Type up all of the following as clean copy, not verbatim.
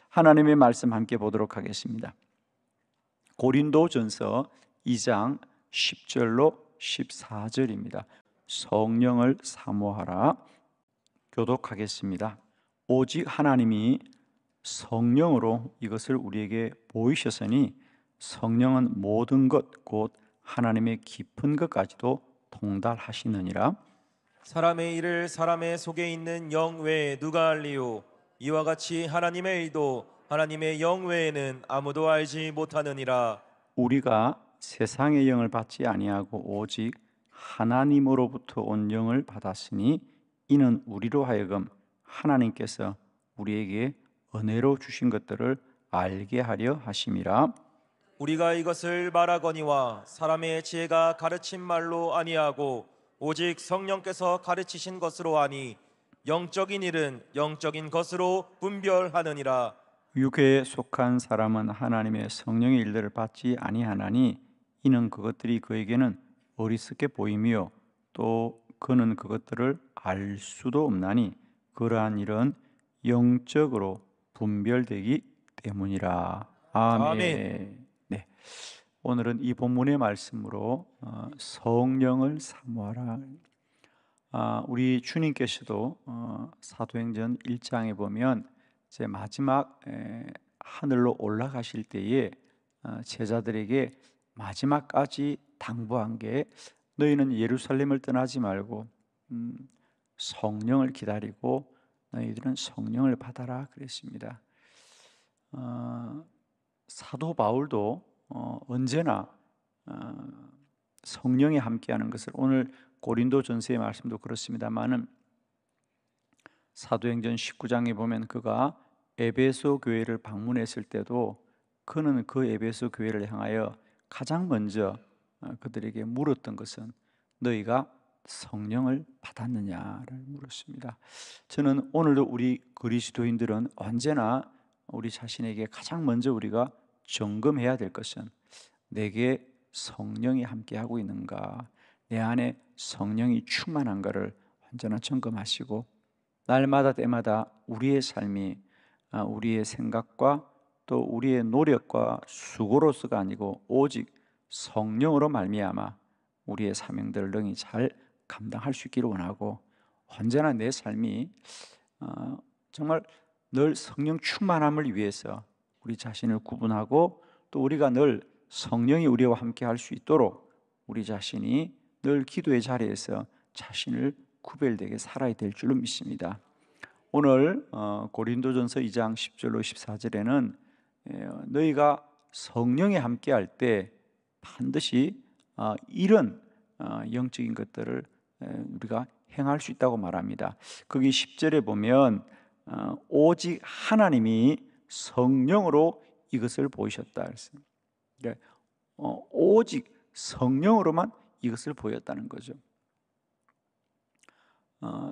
하나님의 말씀 함께 보도록 하겠습니다. 고린도전서 2장 10절로 14절입니다. 성령을 사모하라. 교독하겠습니다. 오직 하나님이 성령으로 이것을 우리에게 보이셨으니 성령은 모든 것 곧 하나님의 깊은 것까지도 통달하시느니라. 사람의 일을 사람의 속에 있는 영 외에 누가 알리요? 이와 같이 하나님의 일도 하나님의 영 외에는 아무도 알지 못하느니라. 우리가 세상의 영을 받지 아니하고 오직 하나님으로부터 온 영을 받았으니 이는 우리로 하여금 하나님께서 우리에게 은혜로 주신 것들을 알게 하려 하심이라. 우리가 이것을 말하거니와 사람의 지혜가 가르친 말로 아니하고 오직 성령께서 가르치신 것으로 아니 영적인 일은 영적인 것으로 분별하느니라. 육에 속한 사람은 하나님의 성령의 일들을 받지 아니하나니 이는 그것들이 그에게는 어리석게 보이며 또 그는 그것들을 알 수도 없나니 그러한 일은 영적으로 분별되기 때문이라. 아멘. 아멘. 네, 오늘은 이 본문의 말씀으로 성령을 사모하라. 우리 주님께서도 사도행전 1장에 보면 제 마지막 하늘로 올라가실 때에 제자들에게 마지막까지 당부한 게 너희는 예루살렘을 떠나지 말고 성령을 기다리고 너희들은 성령을 받아라 그랬습니다. 사도 바울도 언제나 성령이 함께하는 것을, 오늘 고린도전서의 말씀도 그렇습니다만은 사도행전 19장에 보면 그가 에베소 교회를 방문했을 때도 그는 그 에베소 교회를 향하여 가장 먼저 그들에게 물었던 것은 너희가 성령을 받았느냐를 물었습니다. 저는 오늘도 우리 그리스도인들은 언제나 우리 자신에게 가장 먼저 우리가 점검해야 될 것은 내게 성령이 함께하고 있는가, 내 안에 성령이 충만한가를 언제나 점검하시고 날마다 때마다 우리의 삶이 우리의 생각과 또 우리의 노력과 수고로서가 아니고 오직 성령으로 말미암아 우리의 사명들을 능히 잘 감당할 수 있기를 원하고, 언제나 내 삶이 정말 늘 성령 충만함을 위해서 우리 자신을 구분하고 또 우리가 늘 성령이 우리와 함께 할 수 있도록 우리 자신이 늘 기도의 자리에서 자신을 구별되게 살아야 될 줄로 믿습니다. 오늘 고린도전서 2장 10절로 14절에는 너희가 성령이 함께 할 때 반드시 이런 영적인 것들을 우리가 행할 수 있다고 말합니다. 거기 10절에 보면 오직 하나님이 성령으로 이것을 보이셨다 그랬어요. 그러니까 오직 성령으로만 이것을 보였다는 거죠.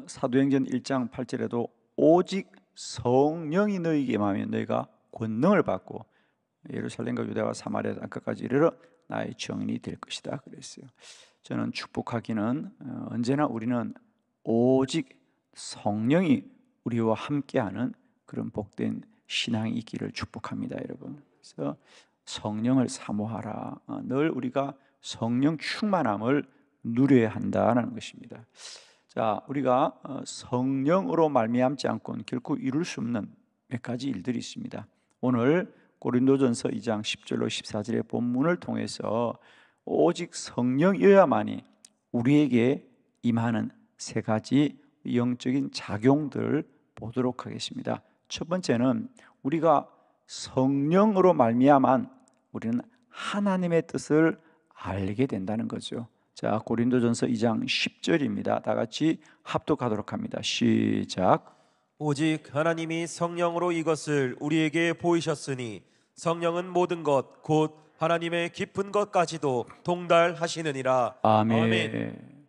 사도행전 1장 8절에도 오직 성령이 너희에게 임하면 너희가 권능을 받고 예루살렘과 유대와 사마리아 땅끝까지 이르러 나의 증인이 될 것이다 그랬어요. 저는 축복하기는 언제나 우리는 오직 성령이 우리와 함께하는 그런 복된 신앙이 있기를 축복합니다, 여러분. 그래서 성령을 사모하라. 늘 우리가 성령 충만함을 누려야 한다는 것입니다. 자, 우리가 성령으로 말미암지 않고는 결코 이룰 수 없는 몇 가지 일들이 있습니다. 오늘 고린도전서 2장 10절로 14절의 본문을 통해서 오직 성령이어야만이 우리에게 임하는 세 가지 영적인 작용들을 보도록 하겠습니다. 첫 번째는 우리가 성령으로 말미암아 우리는 하나님의 뜻을 알게 된다는 거죠. 자, 고린도전서 2장 10절입니다. 다 같이 합독하도록 합니다. 시작. 오직 하나님이 성령으로 이것을 우리에게 보이셨으니 성령은 모든 것 곧 하나님의 깊은 것까지도 통달하시느니라. 아멘. 아멘.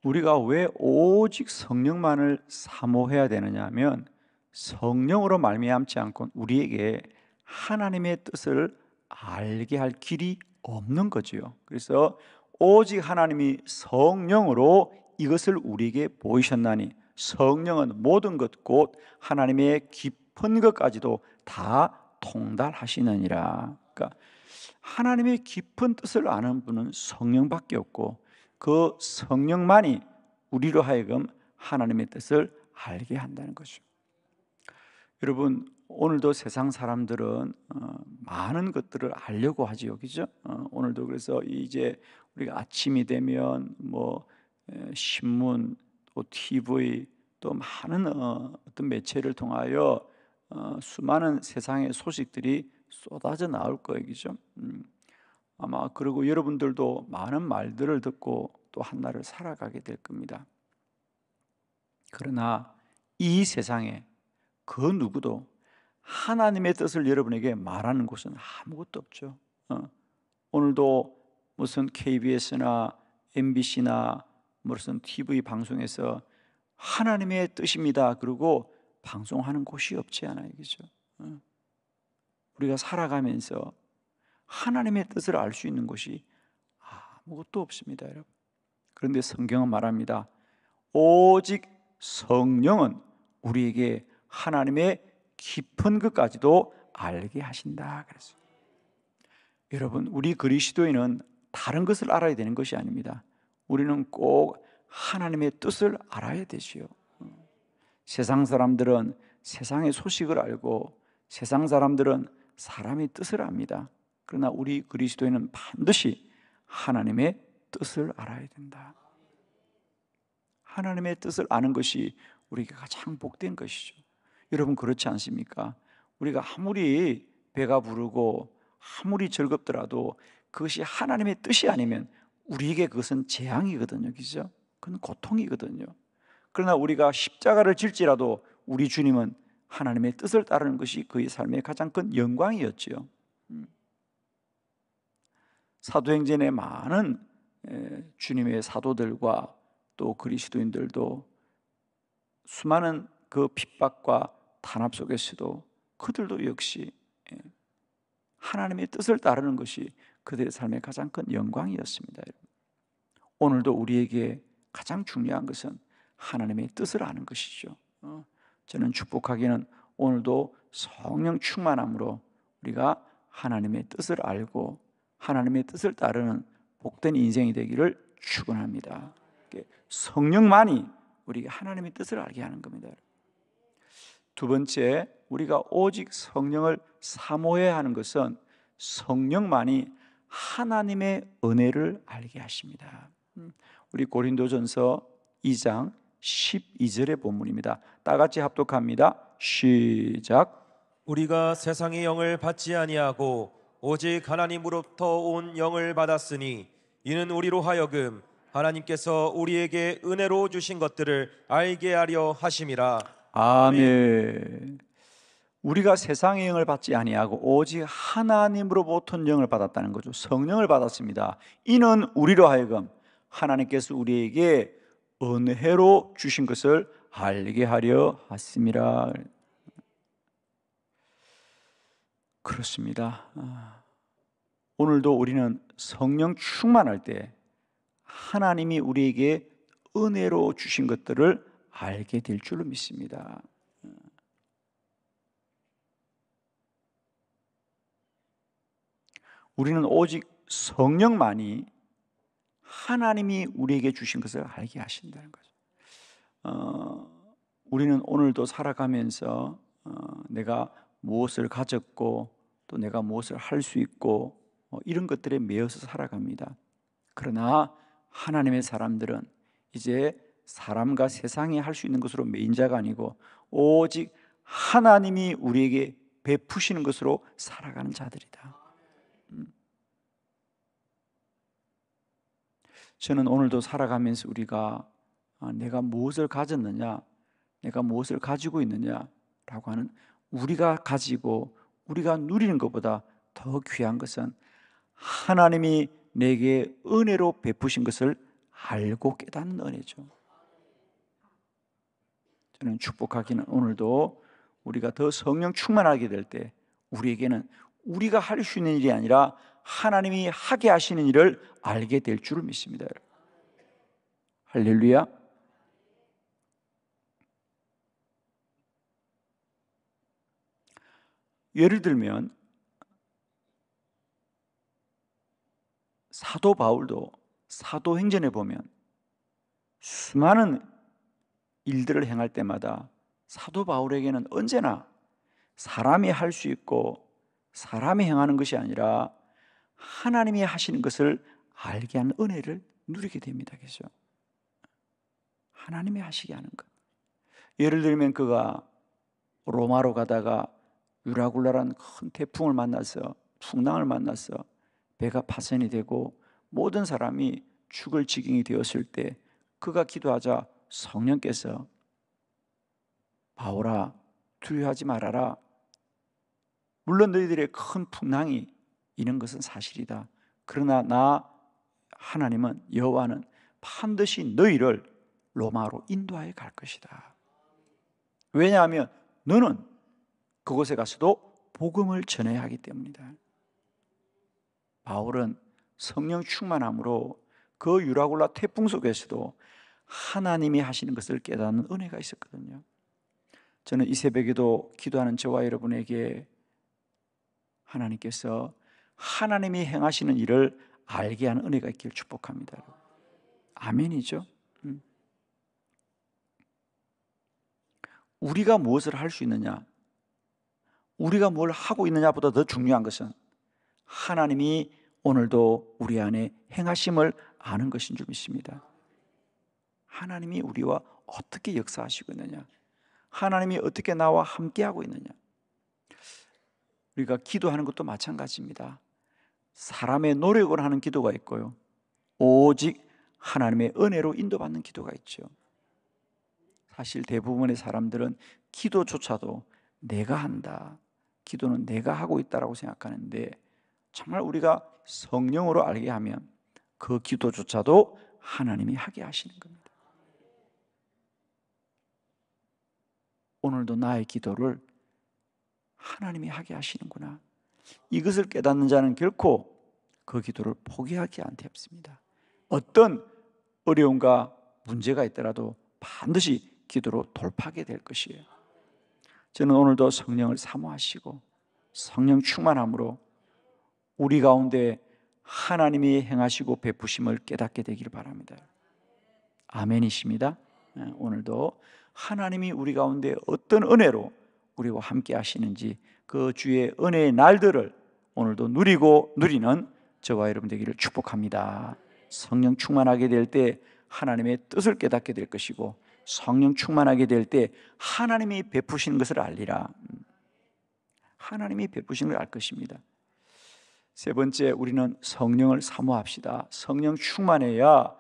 우리가 왜 오직 성령만을 사모해야 되느냐 하면 성령으로 말미암지 않고 우리에게 하나님의 뜻을 알게 할 길이 없는 거지요. 그래서 오직 하나님이 성령으로 이것을 우리에게 보이셨나니 성령은 모든 것 곧 하나님의 깊은 깊은 것까지도 다 통달하시느니라. 그러니까 하나님의 깊은 뜻을 아는 분은 성령밖에 없고 그 성령만이 우리로 하여금 하나님의 뜻을 알게 한다는 것이죠. 여러분, 오늘도 세상 사람들은 많은 것들을 알려고 하지요, 그죠? 오늘도 그래서 이제 우리가 아침이 되면 뭐 신문, 또 TV, 또 많은 어떤 매체를 통하여 수많은 세상의 소식들이 쏟아져 나올 거예요, 그죠? 아마 그리고 여러분들도 많은 말들을 듣고 또 한 날을 살아가게 될 겁니다. 그러나 이 세상에 그 누구도 하나님의 뜻을 여러분에게 말하는 곳은 아무것도 없죠. 오늘도 무슨 KBS나 MBC나 무슨 TV 방송에서 하나님의 뜻입니다 그러고 방송하는 곳이 없지 않아요, 그죠? 우리가 살아가면서 하나님의 뜻을 알 수 있는 곳이 아무것도 없습니다, 여러분. 그런데 성경은 말합니다. 오직 성령은 우리에게 하나님의 깊은 것까지도 알게 하신다 그랬어요. 여러분, 우리 그리스도인은 다른 것을 알아야 되는 것이 아닙니다. 우리는 꼭 하나님의 뜻을 알아야 되지요. 세상 사람들은 세상의 소식을 알고 세상 사람들은 사람의 뜻을 압니다. 그러나 우리 그리스도인은 반드시 하나님의 뜻을 알아야 된다. 하나님의 뜻을 아는 것이 우리가 가장 복된 것이죠. 여러분, 그렇지 않습니까? 우리가 아무리 배가 부르고 아무리 즐겁더라도 그것이 하나님의 뜻이 아니면 우리에게 그것은 재앙이거든요, 그죠? 그건 고통이거든요. 그러나 우리가 십자가를 질지라도 우리 주님은 하나님의 뜻을 따르는 것이 그의 삶의 가장 큰 영광이었지요. 사도행전에 많은 주님의 사도들과 또 그리스도인들도 수많은 그 핍박과 탄압 속에서도 그들도 역시 하나님의 뜻을 따르는 것이 그들의 삶의 가장 큰 영광이었습니다. 오늘도 우리에게 가장 중요한 것은 하나님의 뜻을 아는 것이죠. 저는 축복하기는 오늘도 성령 충만함으로 우리가 하나님의 뜻을 알고 하나님의 뜻을 따르는 복된 인생이 되기를 축원합니다. 성령만이 우리에게 하나님의 뜻을 알게 하는 겁니다. 두 번째, 우리가 오직 성령을 사모해야 하는 것은 성령만이 하나님의 은혜를 알게 하십니다. 우리 고린도전서 2장 12절의 본문입니다. 다 같이 합독합니다. 시작. 우리가 세상의 영을 받지 아니하고 오직 하나님으로부터 온 영을 받았으니 이는 우리로 하여금 하나님께서 우리에게 은혜로 주신 것들을 알게 하려 하심이라. 아멘. 우리가 세상의 영을 받지 아니하고 오직 하나님으로부터 영을 받았다는 거죠. 성령을 받았습니다. 이는 우리로 하여금 하나님께서 우리에게 은혜로 주신 것을 알게 하려 하심이라. 그렇습니다. 오늘도 우리는 성령 충만할 때 하나님이 우리에게 은혜로 주신 것들을 알게 될 줄로 믿습니다. 우리는 오직 성령만이 하나님이 우리에게 주신 것을 알게 하신다는 거죠. 우리는 오늘도 살아가면서 내가 무엇을 가졌고 또 내가 무엇을 할 수 있고 이런 것들에 매여서 살아갑니다. 그러나 하나님의 사람들은 이제 사람과 세상이 할 수 있는 것으로 매인 자가 아니고 오직 하나님이 우리에게 베푸시는 것으로 살아가는 자들이다. 저는 오늘도 살아가면서 우리가 내가 무엇을 가졌느냐, 내가 무엇을 가지고 있느냐라고 하는 우리가 가지고 우리가 누리는 것보다 더 귀한 것은 하나님이 내게 은혜로 베푸신 것을 알고 깨닫는 은혜죠. 저는 축복하기는 오늘도 우리가 더 성령 충만하게 될 때 우리에게는 우리가 할 수 있는 일이 아니라 하나님이 하게 하시는 일을 알게 될 줄을 믿습니다. 할렐루야. 예를 들면 사도 바울도 사도행전에 보면 수많은 일들을 행할 때마다 사도 바울에게는 언제나 사람이 할 수 있고 사람이 행하는 것이 아니라 하나님이 하시는 것을 알게 하는 은혜를 누리게 됩니다. 그죠? 하나님이 하시게 하는 것. 예를 들면 그가 로마로 가다가 유라굴라라는 큰 태풍을 만나서 풍랑을 만나서 배가 파손이 되고 모든 사람이 죽을 지경이 되었을 때 그가 기도하자 성령께서 바울아 두려워하지 말아라. 물론 너희들의 큰 풍랑이 있는 것은 사실이다. 그러나 나 하나님은 여호와는 반드시 너희를 로마로 인도하여 갈 것이다. 왜냐하면 너는 그곳에 가서도 복음을 전해야 하기 때문이다. 바울은 성령 충만함으로 그 유라굴라 태풍 속에서도 하나님이 하시는 것을 깨닫는 은혜가 있었거든요. 저는 이 새벽에도 기도하는 저와 여러분에게 하나님께서 하나님이 행하시는 일을 알게 하는 은혜가 있기를 축복합니다. 아멘이죠. 우리가 무엇을 할 수 있느냐, 우리가 뭘 하고 있느냐보다 더 중요한 것은 하나님이 오늘도 우리 안에 행하심을 아는 것인 줄 믿습니다. 하나님이 우리와 어떻게 역사하시고 있느냐, 하나님이 어떻게 나와 함께하고 있느냐. 우리가 기도하는 것도 마찬가지입니다. 사람의 노력을 하는 기도가 있고요, 오직 하나님의 은혜로 인도받는 기도가 있죠. 사실 대부분의 사람들은 기도조차도 내가 한다, 기도는 내가 하고 있다라고 생각하는데, 정말 우리가 성령으로 알게 하면 그 기도조차도 하나님이 하게 하시는 겁니다. 오늘도 나의 기도를 하나님이 하게 하시는구나, 이것을 깨닫는 자는 결코 그 기도를 포기하지 않습니다. 어떤 어려움과 문제가 있더라도 반드시 기도로 돌파하게 될 것이에요. 저는 오늘도 성령을 사모하시고 성령 충만함으로 우리 가운데 하나님이 행하시고 베푸심을 깨닫게 되기를 바랍니다. 아멘이십니다. 오늘도 하나님이 우리 가운데 어떤 은혜로 우리와 함께 하시는지 그 주의 은혜의 날들을 오늘도 누리고 누리는 저와 여러분 되기를 축복합니다. 성령 충만하게 될 때 하나님의 뜻을 깨닫게 될 것이고, 성령 충만하게 될 때 하나님이 베푸시는 것을 알리라. 하나님이 베푸시는 걸 알 것입니다. 세 번째, 우리는 성령을 사모합시다. 성령 충만해야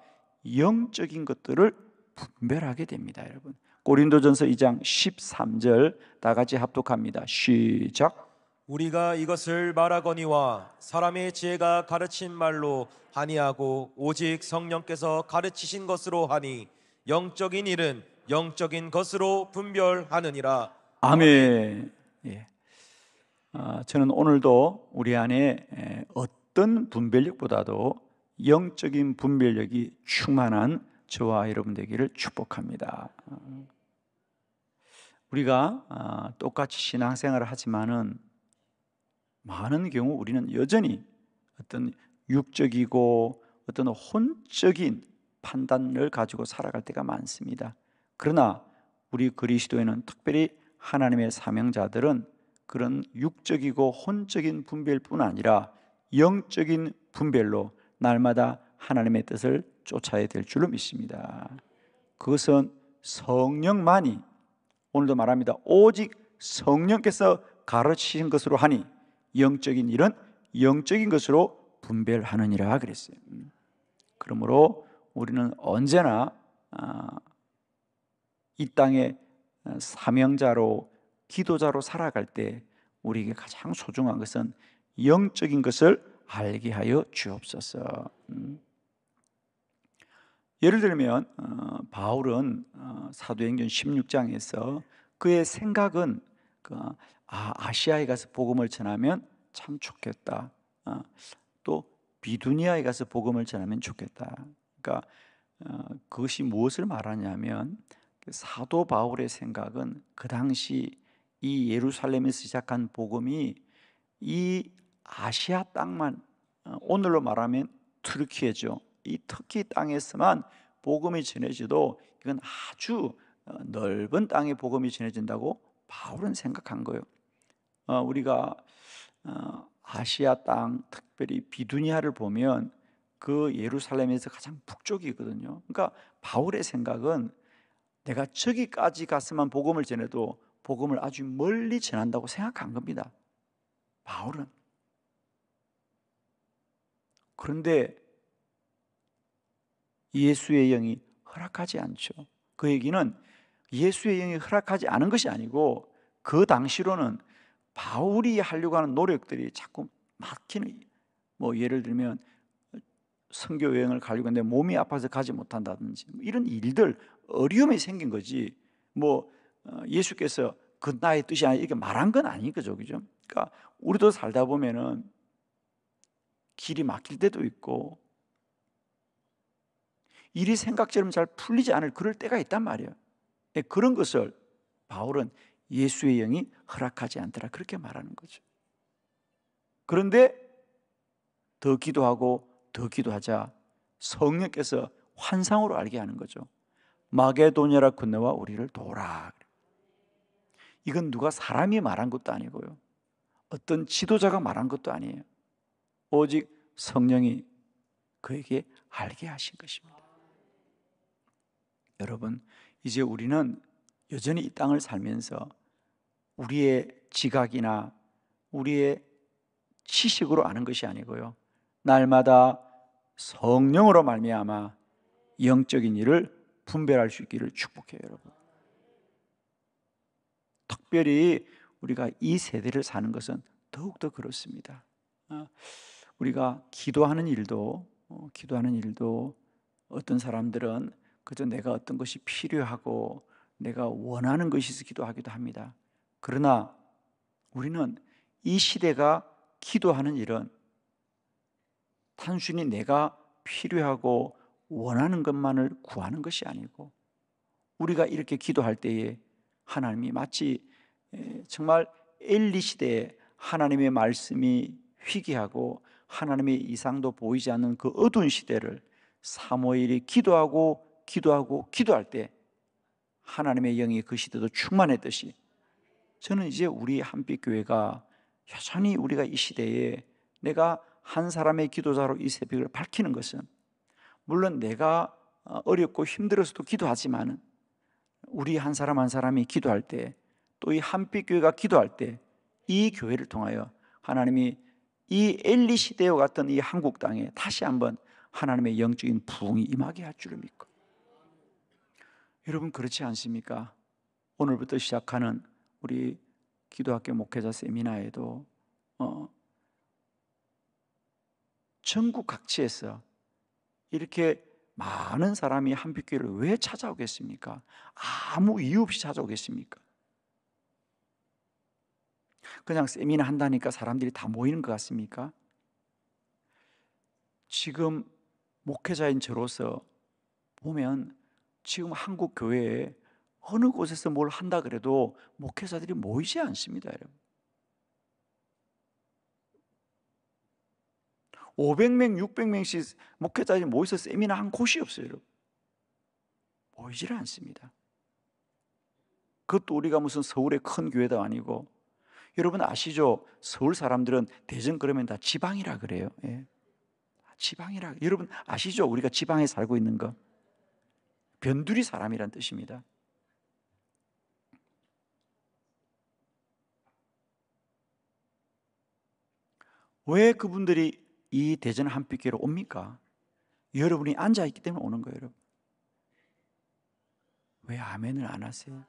영적인 것들을 분별하게 됩니다. 여러분, 고린도전서 2장 13절 다 같이 합독합니다. 시작. 우리가 이것을 말하거니와 사람의 지혜가 가르친 말로 아니하고 오직 성령께서 가르치신 것으로 하니 영적인 일은 영적인 것으로 분별하느니라. 아멘. 예. 저는 오늘도 우리 안에 어떤 분별력보다도 영적인 분별력이 충만한 저와 여러분 되기를 축복합니다. 우리가 똑같이 신앙생활을 하지만은 많은 경우 우리는 여전히 어떤 육적이고 어떤 혼적인 판단을 가지고 살아갈 때가 많습니다. 그러나 우리 그리스도인은, 특별히 하나님의 사명자들은 그런 육적이고 혼적인 분별뿐 아니라 영적인 분별로 날마다 하나님의 뜻을 쫓아야 될 줄로 믿습니다. 그것은 성령만이, 오늘도 말합니다, 오직 성령께서 가르치신 것으로 하니 영적인 일은 영적인 것으로 분별하느니라 그랬어요. 그러므로 우리는 언제나 이 땅의 사명자로, 기도자로 살아갈 때 우리에게 가장 소중한 것은 영적인 것을 알게 하여 주옵소서. 예를 들면 바울은 사도행전 16장에서 그의 생각은 아시아에 가서 복음을 전하면 참 좋겠다, 또 비두니아에 가서 복음을 전하면 좋겠다. 그러니까 그것이 무엇을 말하냐면, 사도 바울의 생각은 그 당시 이 예루살렘에서 시작한 복음이 이 아시아 땅만, 오늘로 말하면 터키죠. 이 터키 땅에서만 복음이 전해지도 이건 아주 넓은 땅에 복음이 전해진다고 바울은 생각한 거예요. 우리가 아시아 땅, 특별히 비두니아를 보면 그 예루살렘에서 가장 북쪽이거든요. 그러니까 바울의 생각은 내가 저기까지 갔으면 복음을 전해도 복음을 아주 멀리 전한다고 생각한 겁니다, 바울은. 그런데 예수의 영이 허락하지 않죠. 그 얘기는 예수의 영이 허락하지 않은 것이 아니고 그 당시로는 바울이 하려고 하는 노력들이 자꾸 막히는, 예를 들면 선교 여행을 가려고 하는데 몸이 아파서 가지 못한다든지 이런 일들, 어려움이 생긴 거지. 예수께서 그 나의 뜻이 아니라 이렇게 말한 건 아닌 거죠, 그죠? 그러니까 우리도 살다 보면은 길이 막힐 때도 있고 일이 생각처럼 잘 풀리지 않을 그럴 때가 있단 말이에요. 그런 것을 바울은 예수의 영이 허락하지 않더라, 그렇게 말하는 거죠. 그런데 더 기도하고 더 기도하자 성령께서 환상으로 알게 하는 거죠. 마게도냐라 건너와 우리를 도우라. 이건 누가 사람이 말한 것도 아니고요, 어떤 지도자가 말한 것도 아니에요. 오직 성령이 그에게 알게 하신 것입니다. 여러분, 이제 우리는 여전히 이 땅을 살면서 우리의 지각이나 우리의 지식으로 아는 것이 아니고요, 날마다 성령으로 말미암아 영적인 일을 분별할 수 있기를 축복해요, 여러분. 특별히 우리가 이 세대를 사는 것은 더욱더 그렇습니다. 우리가 기도하는 일도 어떤 사람들은 그저 내가 어떤 것이 필요하고 내가 원하는 것이 있어 기도하기도 합니다. 그러나 우리는 이 시대가 기도하는 일은 단순히 내가 필요하고 원하는 것만을 구하는 것이 아니고, 우리가 이렇게 기도할 때에 하나님이 마치 정말 엘리 시대에 하나님의 말씀이 희귀하고 하나님의 이상도 보이지 않는 그 어두운 시대를 사무엘이 기도할 때 하나님의 영이 그 시대도 충만했듯이, 저는 이제 우리 한빛교회가 여전히 우리가 이 시대에 내가 한 사람의 기도자로 이 새벽을 밝히는 것은, 물론 내가 어렵고 힘들어서도 기도하지만 우리 한 사람 한 사람이 기도할 때, 또 이 한빛교회가 기도할 때 이 교회를 통하여 하나님이 이 엘리 시대와 같은 이 한국 땅에 다시 한번 하나님의 영적인 부흥이 임하게 할 줄을 믿고, 여러분 그렇지 않습니까? 오늘부터 시작하는 우리 기도학교 목회자 세미나에도 전국 각지에서 이렇게 많은 사람이 한빛교회를 왜 찾아오겠습니까? 아무 이유 없이 찾아오겠습니까? 그냥 세미나 한다니까 사람들이 다 모이는 것 같습니까? 지금 목회자인 저로서 보면 지금 한국 교회에 어느 곳에서 뭘 한다 그래도 목회자들이 모이지 않습니다, 여러분. 500명, 600명씩 목회자들이 모여서 세미나 한 곳이 없어요, 여러분. 모이질 않습니다. 그것도 우리가 무슨 서울의 큰 교회도 아니고, 여러분 아시죠? 서울 사람들은 대전 그러면 다 지방이라 그래요. 예. 지방이라. 여러분 아시죠? 우리가 지방에 살고 있는 거. 변두리 사람이란 뜻입니다. 왜 그분들이 이 대전 한빛교회로 옵니까? 여러분이 앉아있기 때문에 오는 거예요, 여러분. 왜 아멘을 안 하세요?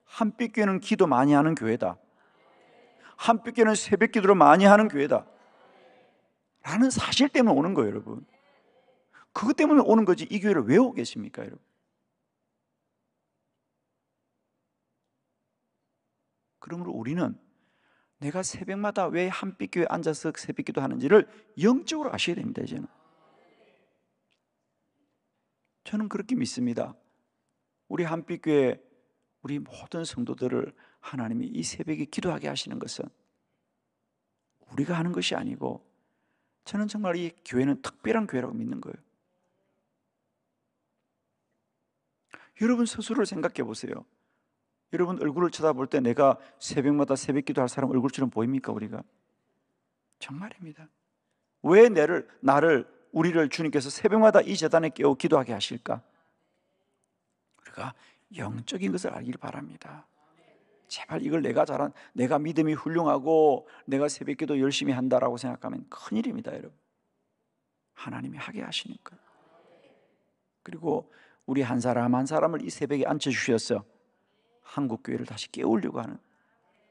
한빛교회는 기도 많이 하는 교회다. 한빛교회는 새벽 기도를 많이 하는 교회다 라는 사실 때문에 오는 거예요, 여러분. 그것 때문에 오는 거지 이 교회를 왜 오겠습니까, 여러분? 그러므로 우리는 내가 새벽마다 왜 한빛교회에 앉아서 새벽 기도하는지를 영적으로 아셔야 됩니다. 저는 그렇게 믿습니다. 우리 한빛교회 우리 모든 성도들을 하나님이 이 새벽에 기도하게 하시는 것은 우리가 하는 것이 아니고, 저는 정말 이 교회는 특별한 교회라고 믿는 거예요. 여러분 스스로를 생각해 보세요. 여러분 얼굴을 쳐다볼 때 내가 새벽마다 새벽 기도할 사람 얼굴처럼 보입니까? 우리가? 정말입니다. 왜 우리를 주님께서 새벽마다 이 제단에 깨워 기도하게 하실까? 우리가 영적인 것을 알길 바랍니다. 제발 이걸 내가 믿음이 훌륭하고 내가 새벽기도 열심히 한다라고 생각하면 큰일입니다, 여러분. 하나님이 하게 하시는 것. 그리고 우리 한 사람 한 사람을 이 새벽에 앉혀주셔서 한국교회를 다시 깨우려고 하는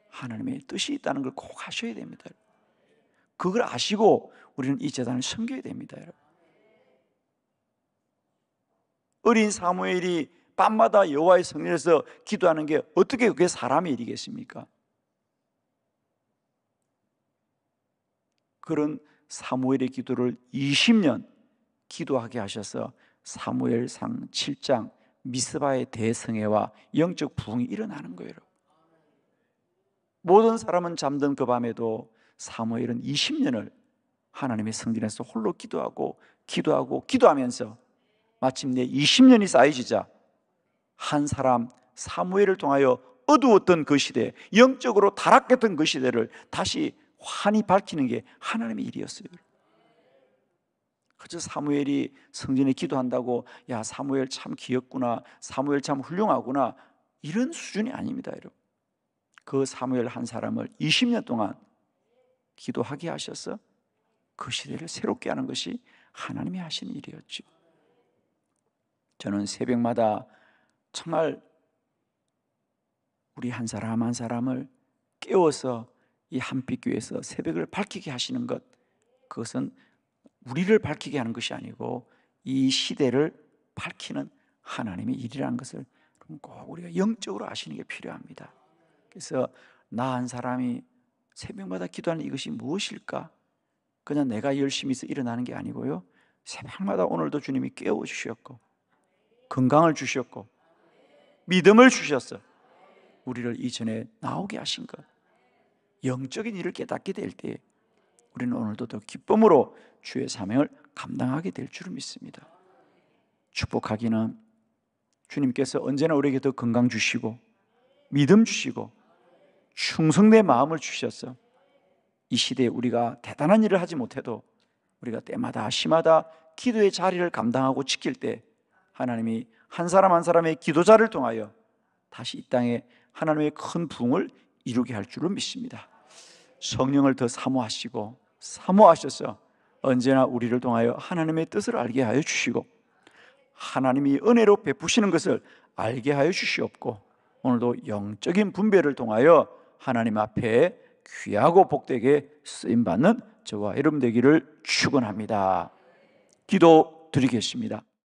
하나님의 뜻이 있다는 걸 꼭 아셔야 됩니다. 그걸 아시고 우리는 이 제단을 섬겨야 됩니다, 여러분. 어린 사무엘이 밤마다 여호와의 성전에서 기도하는 게 어떻게 그게 사람의 일이겠습니까? 그런 사무엘의 기도를 20년 기도하게 하셔서 사무엘상 7장 미스바의 대성회와 영적 부흥이 일어나는 거예요. 모든 사람은 잠든 그 밤에도 사무엘은 20년을 하나님의 성전에서 홀로 기도하면서 마침내 20년이 쌓여지자 한 사람 사무엘을 통하여 어두웠던 그 시대, 영적으로 타락했던 그 시대를 다시 환히 밝히는 게 하나님의 일이었어요. 그저 사무엘이 성전에 기도한다고 야 사무엘 참 귀엽구나, 사무엘 참 훌륭하구나, 이런 수준이 아닙니다, 여러분. 그 사무엘 한 사람을 20년 동안 기도하게 하셔서 그 시대를 새롭게 하는 것이 하나님이 하신 일이었죠. 저는 새벽마다 정말 우리 한 사람 한 사람을 깨워서 이 한빛교회에서 새벽을 밝히게 하시는 것, 그것은 우리를 밝히게 하는 것이 아니고 이 시대를 밝히는 하나님의 일이라는 것을 꼭 우리가 영적으로 아시는 게 필요합니다. 그래서 나 한 사람이 새벽마다 기도하는 이것이 무엇일까? 그냥 내가 열심히 해서 일어나는 게 아니고요, 새벽마다 오늘도 주님이 깨워주셨고 건강을 주셨고 믿음을 주셨어 우리를 이전에 나오게 하신 것, 영적인 일을 깨닫게 될 때 우리는 오늘도 더 기쁨으로 주의 사명을 감당하게 될 줄 믿습니다. 축복하기는 주님께서 언제나 우리에게 더 건강 주시고 믿음 주시고 충성된 마음을 주셔서 이 시대에 우리가 대단한 일을 하지 못해도 우리가 때마다 시마다 기도의 자리를 감당하고 지킬 때 하나님이 한 사람 한 사람의 기도자를 통하여 다시 이 땅에 하나님의 큰 부흥을 이루게 할 줄을 믿습니다. 성령을 더 사모하셔서 언제나 우리를 통하여 하나님의 뜻을 알게 하여 주시고 하나님이 은혜로 베푸시는 것을 알게 하여 주시옵고 오늘도 영적인 분별을 통하여 하나님 앞에 귀하고 복되게 쓰임받는 저와 여러분 되기를 축원합니다. 기도 드리겠습니다.